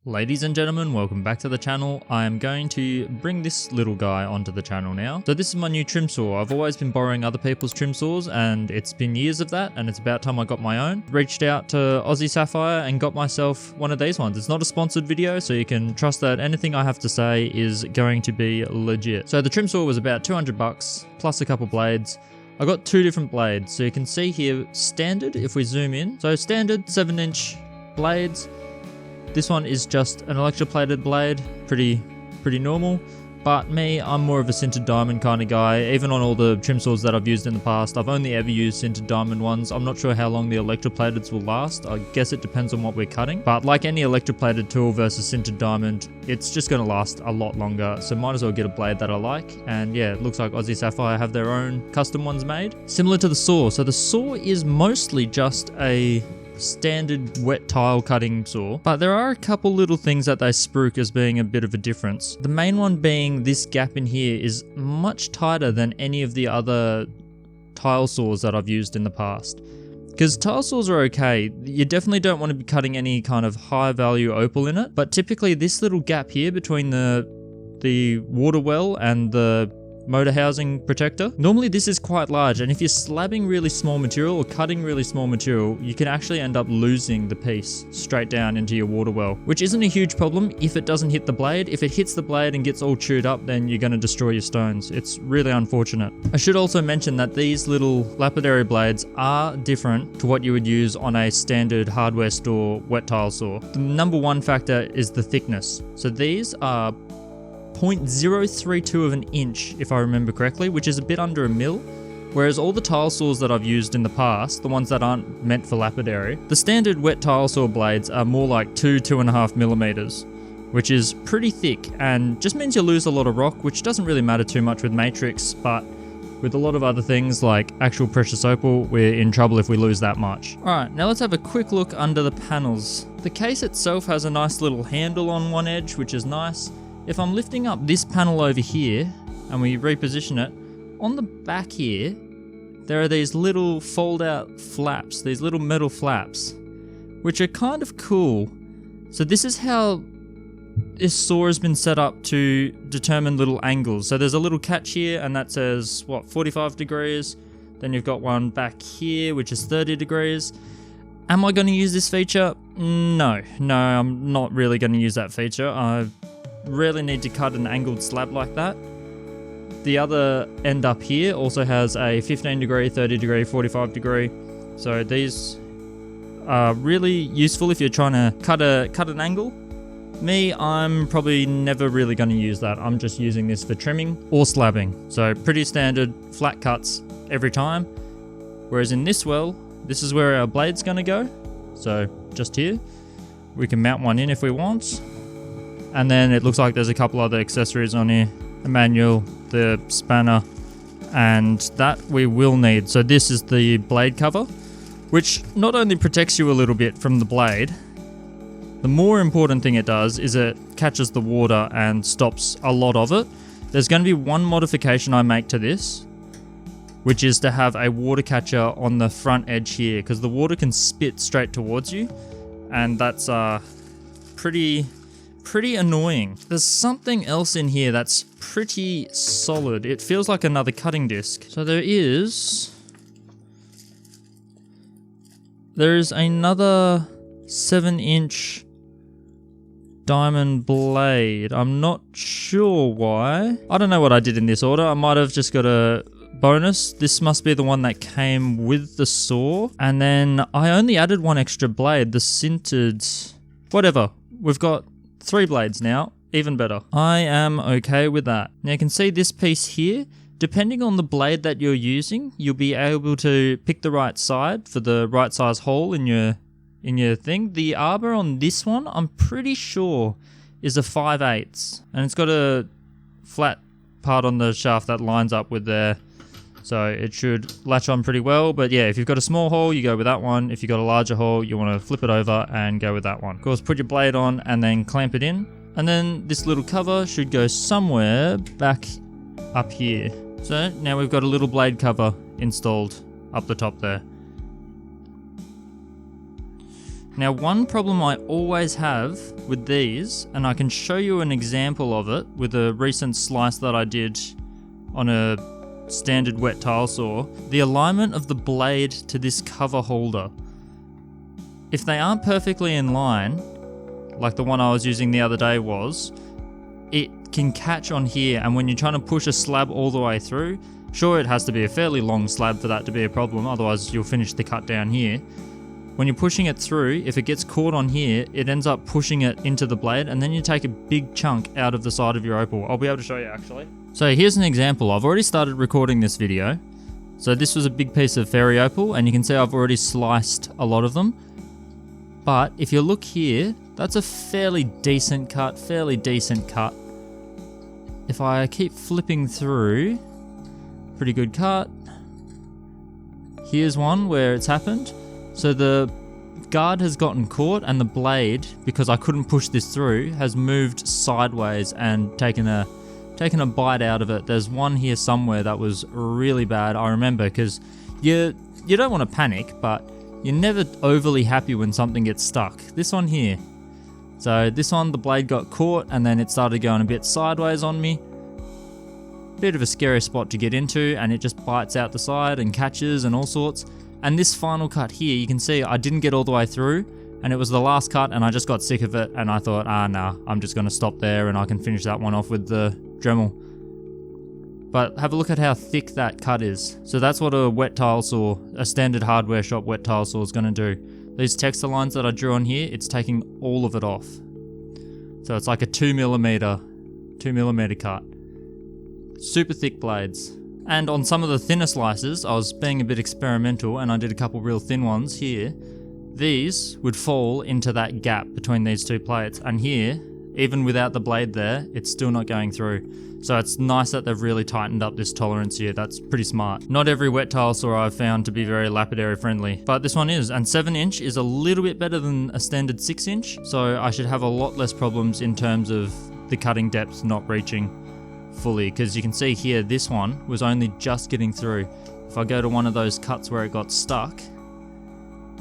Ladies and gentlemen, welcome back to the channel. I am going to bring this little guy onto the channel now. So this is my new trim saw. I've always been borrowing other people's trim saws and it's been years of that, and it's about time I got my own. Reached out to Aussie Sapphire and got myself one of these ones. It's not a sponsored video, so you can trust that anything I have to say is going to be legit. So the trim saw was about 200 bucks plus a couple blades. I got two different blades, so you can see here standard if we zoom in. So standard 7-inch blades. This one is just an electroplated blade, pretty normal. But me, I'm more of a sintered diamond kind of guy. Even on all the trim saws that I've used in the past, I've only ever used sintered diamond ones. I'm not sure how long the electroplateds will last. I guess it depends on what we're cutting. But like any electroplated tool versus sintered diamond, it's just going to last a lot longer. So might as well get a blade that I like. And yeah, it looks like Aussie Sapphire have their own custom ones made. Similar to the saw. So the saw is mostly just a standard wet tile cutting saw, but there are a couple little things that they spruik as being a bit of a difference. The main one being this gap in here is much tighter than any of the other tile saws that I've used in the past. Because tile saws are okay, you definitely don't want to be cutting any kind of high value opal in it, but typically this little gap here between the water well and the motor housing protector, normally this is quite large, and if you're slabbing really small material or cutting really small material, you can actually end up losing the piece straight down into your water well, which isn't a huge problem if it doesn't hit the blade. If it hits the blade and gets all chewed up, then you're going to destroy your stones. It's really unfortunate. I should also mention that these little lapidary blades are different to what you would use on a standard hardware store wet tile saw. The number one factor is the thickness. So these are 0.032 of an inch, if I remember correctly, which is a bit under a mil. Whereas all the tile saws that I've used in the past, the ones that aren't meant for lapidary, the standard wet tile saw blades are more like 2.5 millimeters, which is pretty thick and just means you lose a lot of rock, which doesn't really matter too much with matrix, but with a lot of other things like actual precious opal, we're in trouble if we lose that much. Alright, now let's have a quick look under the panels. The case itself has a nice little handle on one edge, which is nice. If I'm lifting up this panel over here and we reposition it, on the back here, there are these little fold out flaps, these little metal flaps, which are kind of cool. So this is how this saw has been set up to determine little angles. So there's a little catch here and that says, what, 45 degrees? Then you've got one back here, which is 30 degrees. Am I going to use this feature? No, I'm not really going to use that feature. I rarely need to cut an angled slab like that. The other end up here also has a 15 degree, 30 degree, 45 degree. So these are really useful if you're trying to cut an angle. Me, I'm probably never really going to use that. I'm just using this for trimming or slabbing. So pretty standard flat cuts every time. Whereas in this well, this is where our blade's going to go. So just here, we can mount one in if we want. And then it looks like there's a couple other accessories on here. The manual, the spanner, and that we will need. So this is the blade cover, which not only protects you a little bit from the blade, the more important thing it does is it catches the water and stops a lot of it. There's going to be one modification I make to this, which is to have a water catcher on the front edge here, because the water can spit straight towards you, and that's pretty annoying. There's something else in here that's pretty solid. It feels like another cutting disc. So there is another 7-inch diamond blade. I'm not sure why. I don't know what I did in this order. I might have just got a bonus. This must be the one that came with the saw. And then I only added one extra blade, the sintered, whatever. We've got 3 blades now, even better. I am okay with that. Now you can see this piece here, depending on the blade that you're using, you'll be able to pick the right side for the right size hole in your thing. The arbor on this one, I'm pretty sure is a 5/8, and it's got a flat part on the shaft that lines up with there. So it should latch on pretty well. But yeah, if you've got a small hole, you go with that one. If you've got a larger hole, you want to flip it over and go with that one. Of course, put your blade on and then clamp it in. And then this little cover should go somewhere back up here. So now we've got a little blade cover installed up the top there. Now, one problem I always have with these, and I can show you an example of it with a recent slice that I did on a standard wet tile saw, the alignment of the blade to this cover holder. If they aren't perfectly in line, like the one I was using the other day was, it can catch on here, and when you're trying to push a slab all the way through, sure, it has to be a fairly long slab for that to be a problem, otherwise you'll finish the cut down here. When you're pushing it through, if it gets caught on here, it ends up pushing it into the blade, and then you take a big chunk out of the side of your opal. I'll be able to show you actually. So here's an example. I've already started recording this video. So this was a big piece of fairy opal, and you can see I've already sliced a lot of them. But if you look here, that's a fairly decent cut. If I keep flipping through, pretty good cut. Here's one where it's happened. So the guard has gotten caught, and the blade, because I couldn't push this through, has moved sideways and taken a bite out of it. There's one here somewhere that was really bad, I remember, because you don't want to panic, but you're never overly happy when something gets stuck. This one here. So this one, the blade got caught and then it started going a bit sideways on me. Bit of a scary spot to get into, and it just bites out the side and catches and all sorts. And this final cut here, you can see I didn't get all the way through, and it was the last cut, and I just got sick of it, and I thought, nah, I'm just going to stop there and I can finish that one off with the Dremel. But have a look at how thick that cut is. So that's what a wet tile saw, a standard hardware shop wet tile saw is going to do. These texture lines that I drew on here, it's taking all of it off. So it's like a 2mm cut. Super thick blades. And on some of the thinner slices, I was being a bit experimental and I did a couple real thin ones here. These would fall into that gap between these two plates, and here, even without the blade there, it's still not going through. So it's nice that they've really tightened up this tolerance here. That's pretty smart. Not every wet tile saw I've found to be very lapidary friendly, but this one is. And 7" is a little bit better than a standard 6", so I should have a lot less problems in terms of the cutting depth not reaching fully, because you can see here this one was only just getting through. If I go to one of those cuts where it got stuck,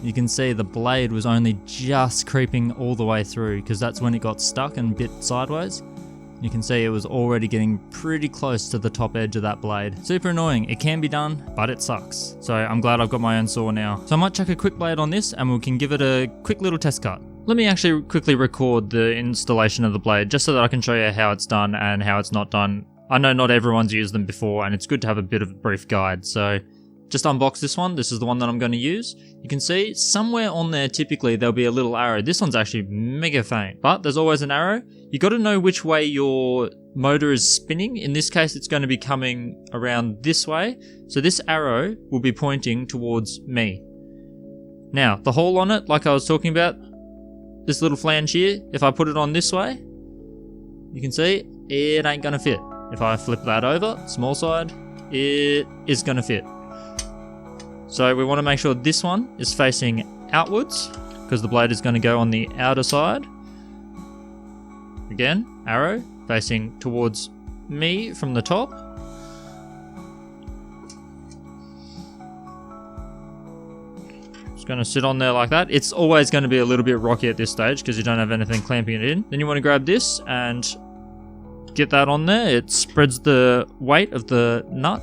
you can see the blade was only just creeping all the way through, because that's when it got stuck and bit sideways. You can see it was already getting pretty close to the top edge of that blade. Super annoying. It can be done, but it sucks. So I'm glad I've got my own saw now. So I might chuck a quick blade on this and we can give it a quick little test cut. Let me actually quickly record the installation of the blade just so that I can show you how it's done and how it's not done. I know not everyone's used them before, and it's good to have a bit of a brief guide. So just unbox this one. This is the one that I'm going to use. You can see somewhere on there, typically there'll be a little arrow. This one's actually mega faint, but there's always an arrow. You got to know which way your motor is spinning. In this case, it's going to be coming around this way. So this arrow will be pointing towards me. Now, the hole on it, like I was talking about, this little flange here, if I put it on this way, you can see it ain't going to fit. If I flip that over, small side, it is going to fit. So we want to make sure this one is facing outwards, because the blade is going to go on the outer side. Again, arrow facing towards me from the top. Just going to sit on there like that. It's always going to be a little bit rocky at this stage because you don't have anything clamping it in. Then you want to grab this and get that on there. It spreads the weight of the nut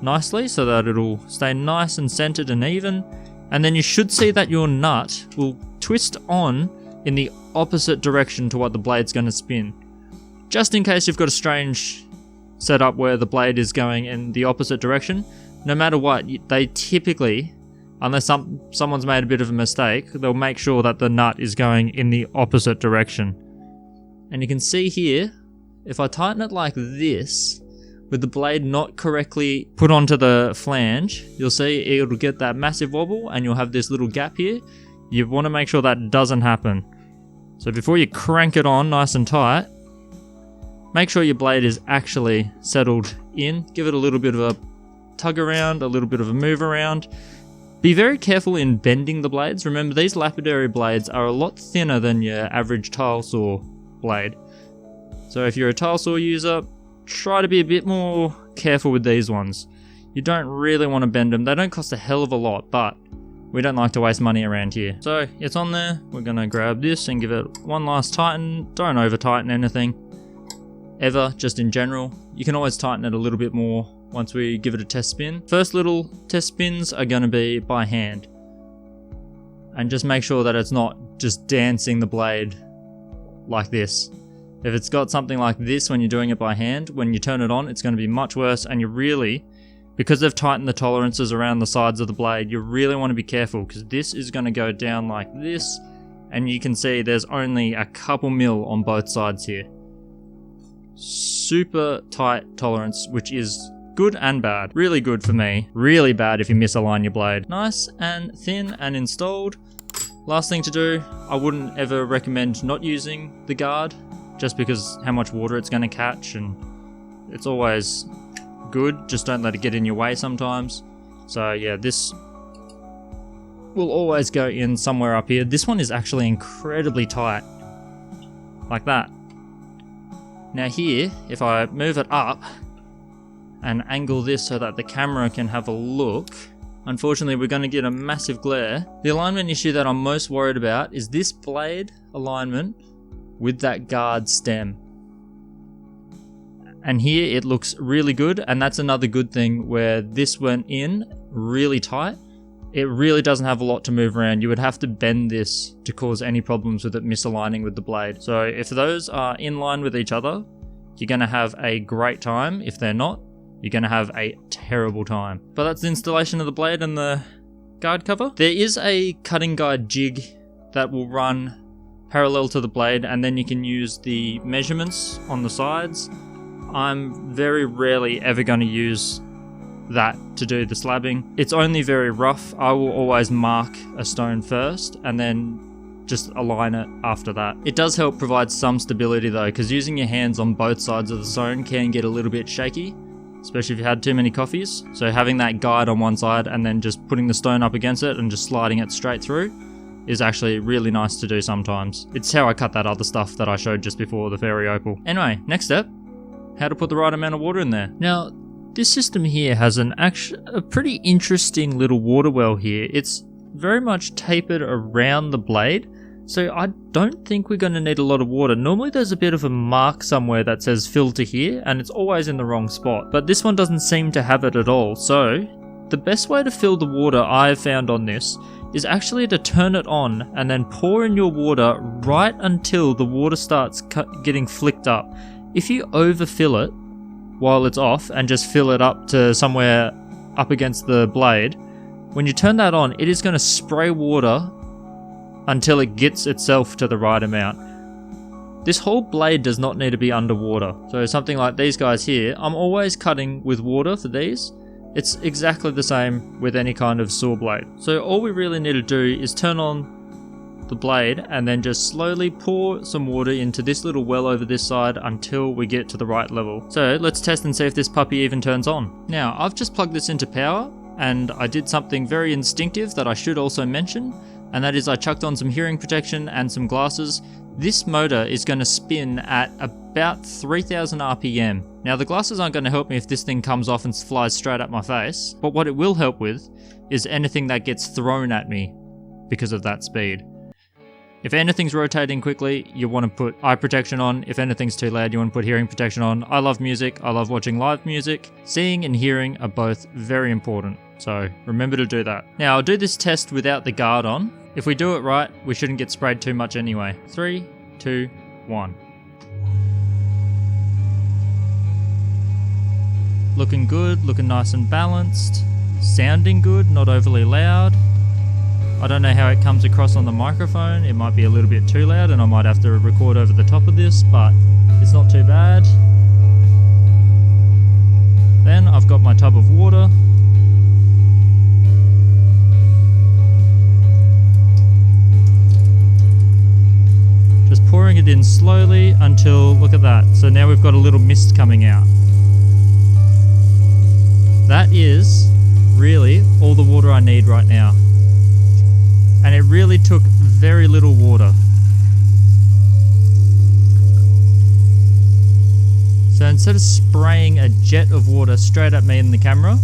nicely so that it'll stay nice and centered and even. And then you should see that your nut will twist on in the opposite direction to what the blade's going to spin. Just in case you've got a strange setup where the blade is going in the opposite direction, no matter what, they typically, unless someone's made a bit of a mistake, they'll make sure that the nut is going in the opposite direction. And you can see here, if I tighten it like this, with the blade not correctly put onto the flange, you'll see it'll get that massive wobble and you'll have this little gap here. You want to make sure that doesn't happen. So before you crank it on nice and tight, make sure your blade is actually settled in. Give it a little bit of a tug around, a little bit of a move around. Be very careful in bending the blades. Remember, these lapidary blades are a lot thinner than your average tile saw blade. So if you're a tile saw user, try to be a bit more careful with these ones. You don't really want to bend them. They don't cost a hell of a lot, but We don't like to waste money around here. So it's on there. We're gonna grab this and give it one last tighten. Don't over tighten anything, ever, just in general. You can always tighten it a little bit more once we give it a test spin. First little test spins are gonna be by hand. And just make sure that it's not just dancing the blade like this. If it's got something like this when you're doing it by hand, when you turn it on, it's gonna be much worse, and you really, because they've tightened the tolerances around the sides of the blade, you really want to be careful, because this is going to go down like this, and you can see there's only a couple mil on both sides here. Super tight tolerance, which is good and bad. Really good for me, really bad if you misalign your blade. Nice and thin and installed. Last thing to do, I wouldn't ever recommend not using the guard, just because how much water it's going to catch, and it's always good, just don't let it get in your way sometimes. So yeah, this will always go in somewhere up here. This one is actually incredibly tight, like that. Now here, if I move it up and angle this so that the camera can have a look, unfortunately we're going to get a massive glare. The alignment issue that I'm most worried about is this blade alignment with that guard stem. And here it looks really good, and that's another good thing where this went in really tight. It really doesn't have a lot to move around. You would have to bend this to cause any problems with it misaligning with the blade. So if those are in line with each other, you're going to have a great time. If they're not, you're going to have a terrible time. But that's the installation of the blade and the guard cover. There is a cutting guide jig that will run parallel to the blade, and then you can use the measurements on the sides. I'm very rarely ever going to use that to do the slabbing. It's only very rough. I will always mark a stone first and then just align it after that. It does help provide some stability though, because using your hands on both sides of the stone can get a little bit shaky, especially if you had too many coffees. So having that guide on one side and then just putting the stone up against it and just sliding it straight through is actually really nice to do sometimes. It's how I cut that other stuff that I showed just before, the fairy opal. Anyway, next step, how to put the right amount of water in there. Now, this system here has a pretty interesting little water well here. It's very much tapered around the blade, so I don't think we're going to need a lot of water. Normally there's a bit of a mark somewhere that says fill to here, and it's always in the wrong spot, but this one doesn't seem to have it at all. So the best way to fill the water I've found on this is actually to turn it on and then pour in your water right until the water starts getting flicked up. If you overfill it while it's off and just fill it up to somewhere up against the blade, when you turn that on, it is going to spray water until it gets itself to the right amount. This whole blade does not need to be underwater. So something like these guys here, I'm always cutting with water for these. It's exactly the same with any kind of saw blade. So all we really need to do is turn on the blade and then just slowly pour some water into this little well over this side until we get to the right level. So let's test and see if this puppy even turns on. Now I've just plugged this into power, and I did something very instinctive that I should also mention, and that is I chucked on some hearing protection and some glasses. This motor is going to spin at about 3000 RPM. Now the glasses aren't going to help me if this thing comes off and flies straight at my face, but what it will help with is anything that gets thrown at me because of that speed. If anything's rotating quickly, you want to put eye protection on. If anything's too loud, you want to put hearing protection on. I love music. I love watching live music. Seeing and hearing are both very important, so remember to do that. Now I'll do this test without the guard on. If we do it right, we shouldn't get sprayed too much anyway. 3, 2, 1. Looking good, looking nice and balanced. Sounding good, not overly loud. I don't know how it comes across on the microphone. It might be a little bit too loud and I might have to record over the top of this, but it's not too bad. Then I've got my tub of water. Just pouring it in slowly until, look at that. So now we've got a little mist coming out. That is really all the water I need right now. And it really took very little water. So instead of spraying a jet of water straight at me in the camera,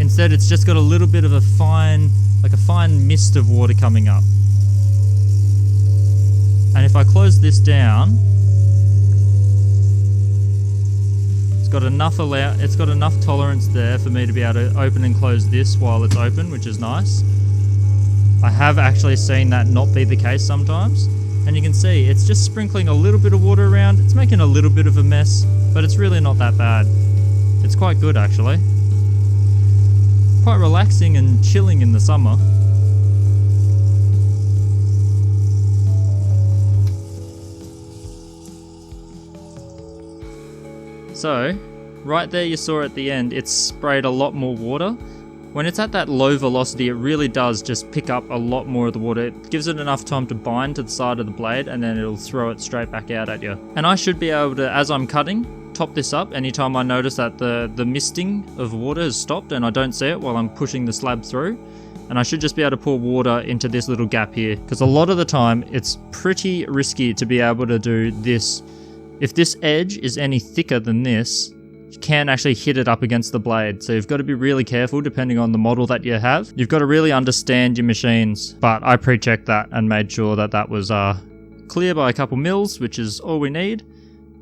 Instead, it's just got a little bit of a fine mist of water coming up. And if I close this down, it's got enough tolerance there for me to be able to open and close this while it's open, which is nice. I have actually seen that not be the case sometimes. And you can see it's just sprinkling a little bit of water around. It's making a little bit of a mess, but it's really not that bad. It's quite good actually. Quite relaxing and chilling in the summer. So, right there you saw at the end, it's sprayed a lot more water. When it's at that low velocity, it really does just pick up a lot more of the water. It gives it enough time to bind to the side of the blade, and then it'll throw it straight back out at you. And I should be able to, as I'm cutting, top this up anytime I notice that the misting of water has stopped and I don't see it while I'm pushing the slab through. And I should just be able to pour water into this little gap here, because a lot of the time it's pretty risky to be able to do this. If this edge is any thicker than this, you can actually hit it up against the blade. So you've got to be really careful depending on the model that you have. You've got to really understand your machines. But I pre-checked that and made sure that that was clear by a couple mils, which is all we need.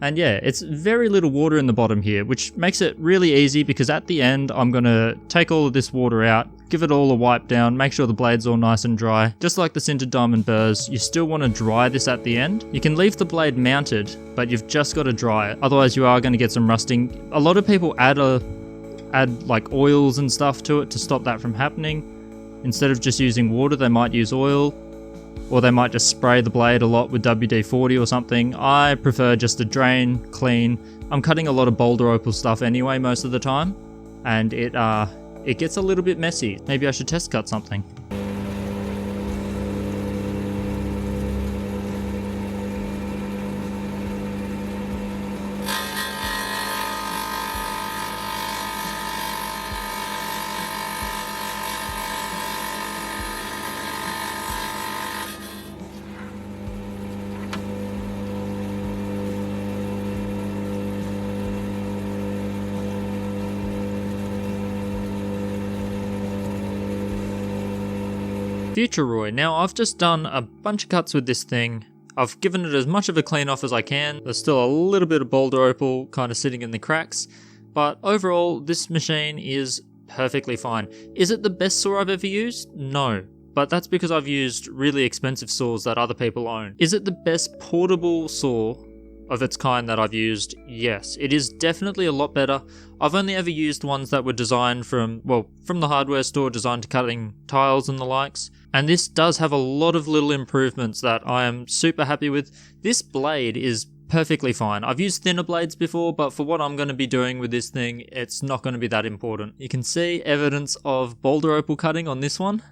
And yeah, it's very little water in the bottom here, which makes it really easy because at the end, I'm going to take all of this water out, give it all a wipe down, make sure the blade's all nice and dry. Just like the sintered diamond burrs, you still want to dry this at the end. You can leave the blade mounted, but you've just got to dry it. Otherwise you are going to get some rusting. A lot of people add like oils and stuff to it to stop that from happening. Instead of just using water, they might use oil. Or they might just spray the blade a lot with WD-40 or something. I prefer just to drain, clean. I'm cutting a lot of boulder opal stuff anyway most of the time, and it gets a little bit messy. Maybe I should test cut something. Future Roy. Now I've just done a bunch of cuts with this thing. I've given it as much of a clean off as I can. There's still a little bit of boulder opal kind of sitting in the cracks, but overall this machine is perfectly fine. Is it the best saw I've ever used? No, but that's because I've used really expensive saws that other people own. Is it the best portable saw of its kind that I've used? Yes, it is definitely a lot better. I've only ever used ones that were designed from the hardware store, designed to cutting tiles and the likes. And this does have a lot of little improvements that I am super happy with. This blade is perfectly fine. I've used thinner blades before, but for what I'm going to be doing with this thing, it's not going to be that important. You can see evidence of boulder opal cutting on this one.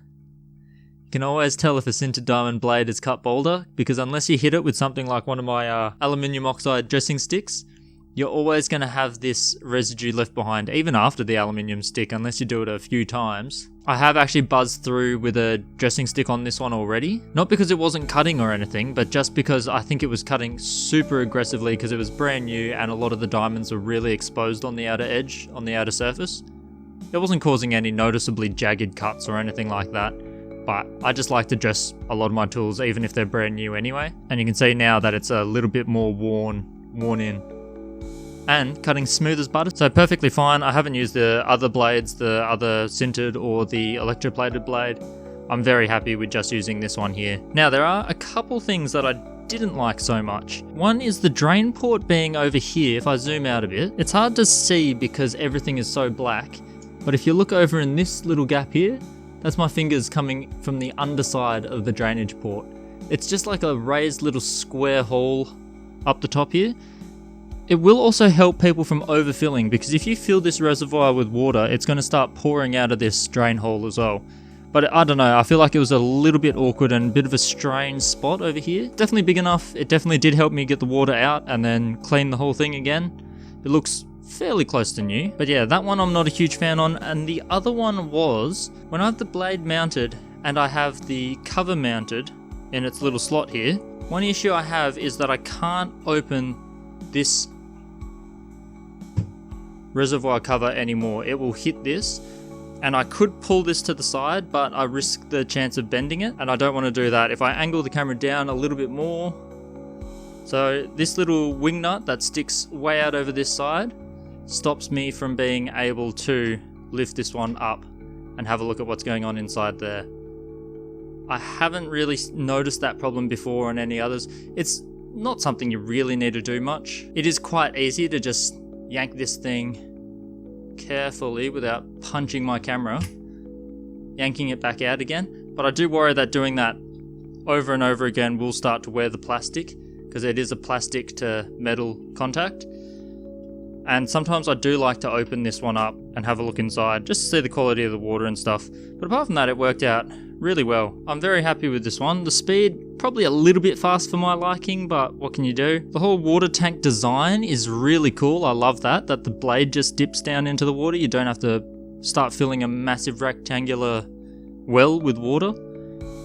You can always tell if a sintered diamond blade is cut boulder, because unless you hit it with something like one of my aluminium oxide dressing sticks, you're always going to have this residue left behind, even after the aluminium stick, unless you do it a few times. I have actually buzzed through with a dressing stick on this one already. Not because it wasn't cutting or anything, but just because I think it was cutting super aggressively because it was brand new and a lot of the diamonds were really exposed on the outer edge, on the outer surface. It wasn't causing any noticeably jagged cuts or anything like that. But I just like to dress a lot of my tools even if they're brand new anyway. And you can see now that it's a little bit more worn in. And cutting smooth as butter, so perfectly fine. I haven't used the other blades, the other sintered or the electroplated blade. I'm very happy with just using this one here. Now there are a couple things that I didn't like so much. One is the drain port being over here. If I zoom out a bit, it's hard to see because everything is so black. But if you look over in this little gap here, that's my fingers coming from the underside of the drainage port. It's just like a raised little square hole up the top here. It will also help people from overfilling, because if you fill this reservoir with water, it's going to start pouring out of this drain hole as well. But I don't know, I feel like it was a little bit awkward and a bit of a strange spot over here. Definitely big enough, it definitely did help me get the water out and then clean the whole thing again. It looks fairly close to new. But yeah, that one I'm not a huge fan on. And the other one was, when I have the blade mounted and I have the cover mounted in its little slot here, one issue I have is that I can't open this reservoir cover anymore. It will hit this And I could pull this to the side, but I risk the chance of bending it, and I don't want to do that. If I angle the camera down a little bit more, so this little wing nut that sticks way out over this side stops me from being able to lift this one up and have a look at what's going on inside there. I haven't really noticed that problem before on any others. It's not something you really need to do much. It is quite easy to just yank this thing carefully without punching my camera, yanking it back out again. But I do worry that doing that over and over again will start to wear the plastic, because it is a plastic to metal contact. And sometimes I do like to open this one up and have a look inside just to see the quality of the water and stuff. But apart from that, it worked out really well. I'm very happy with this one. The speed, probably a little bit fast for my liking, but what can you do? The whole water tank design is really cool. I love that the blade just dips down into the water. You don't have to start filling a massive rectangular well with water.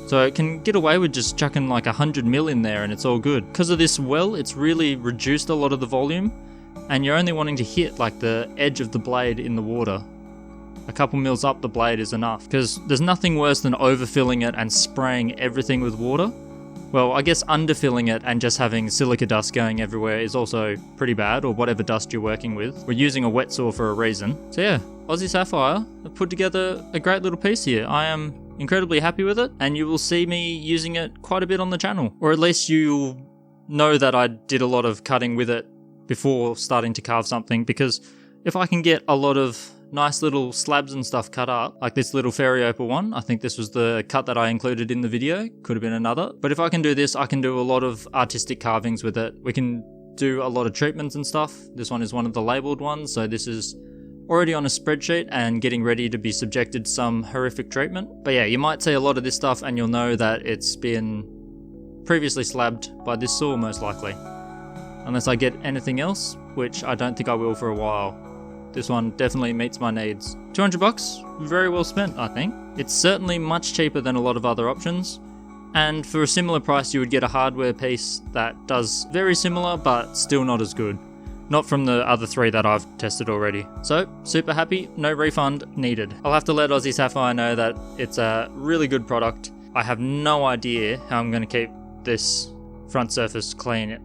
So it can get away with just chucking like 100 mil in there and it's all good. Because of this well, it's really reduced a lot of the volume, and you're only wanting to hit like the edge of the blade in the water. A couple mils up the blade is enough, because there's nothing worse than overfilling it and spraying everything with water. Well, I guess underfilling it and just having silica dust going everywhere is also pretty bad, or whatever dust you're working with. We're using a wet saw for a reason. So yeah, Aussie Sapphire have put together a great little piece here. I am incredibly happy with it, and you will see me using it quite a bit on the channel. Or at least you'll know that I did a lot of cutting with it before starting to carve something, because if I can get a lot of nice little slabs and stuff cut up, like this little fairy opal one, I think this was the cut that I included in the video, could have been another, but if I can do this, I can do a lot of artistic carvings with it. We can do a lot of treatments and stuff. This one is one of the labelled ones, so this is already on a spreadsheet and getting ready to be subjected to some horrific treatment. But yeah, you might see a lot of this stuff and you'll know that it's been previously slabbed by this saw most likely. Unless I get anything else, which I don't think I will for a while. This one definitely meets my needs. 200 bucks, very well spent, I think. It's certainly much cheaper than a lot of other options. And for a similar price, you would get a hardware piece that does very similar, but still not as good. Not from the other three that I've tested already. So, super happy, no refund needed. I'll have to let Aussie Sapphire know that it's a really good product. I have no idea how I'm going to keep this front surface clean.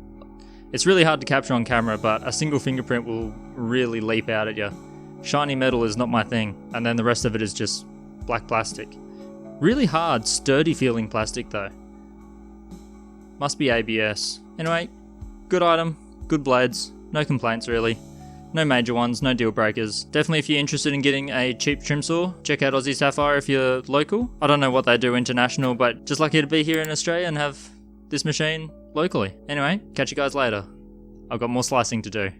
It's really hard to capture on camera, but a single fingerprint will really leap out at you. Shiny metal is not my thing, and then the rest of it is just black plastic. Really hard, sturdy feeling plastic though. Must be ABS. Anyway, good item, good blades, no complaints really. No major ones, no deal breakers. Definitely if you're interested in getting a cheap trim saw, check out Aussie Sapphire if you're local. I don't know what they do international, but just lucky to be here in Australia and have this machine locally. Anyway, catch you guys later. I've got more slicing to do.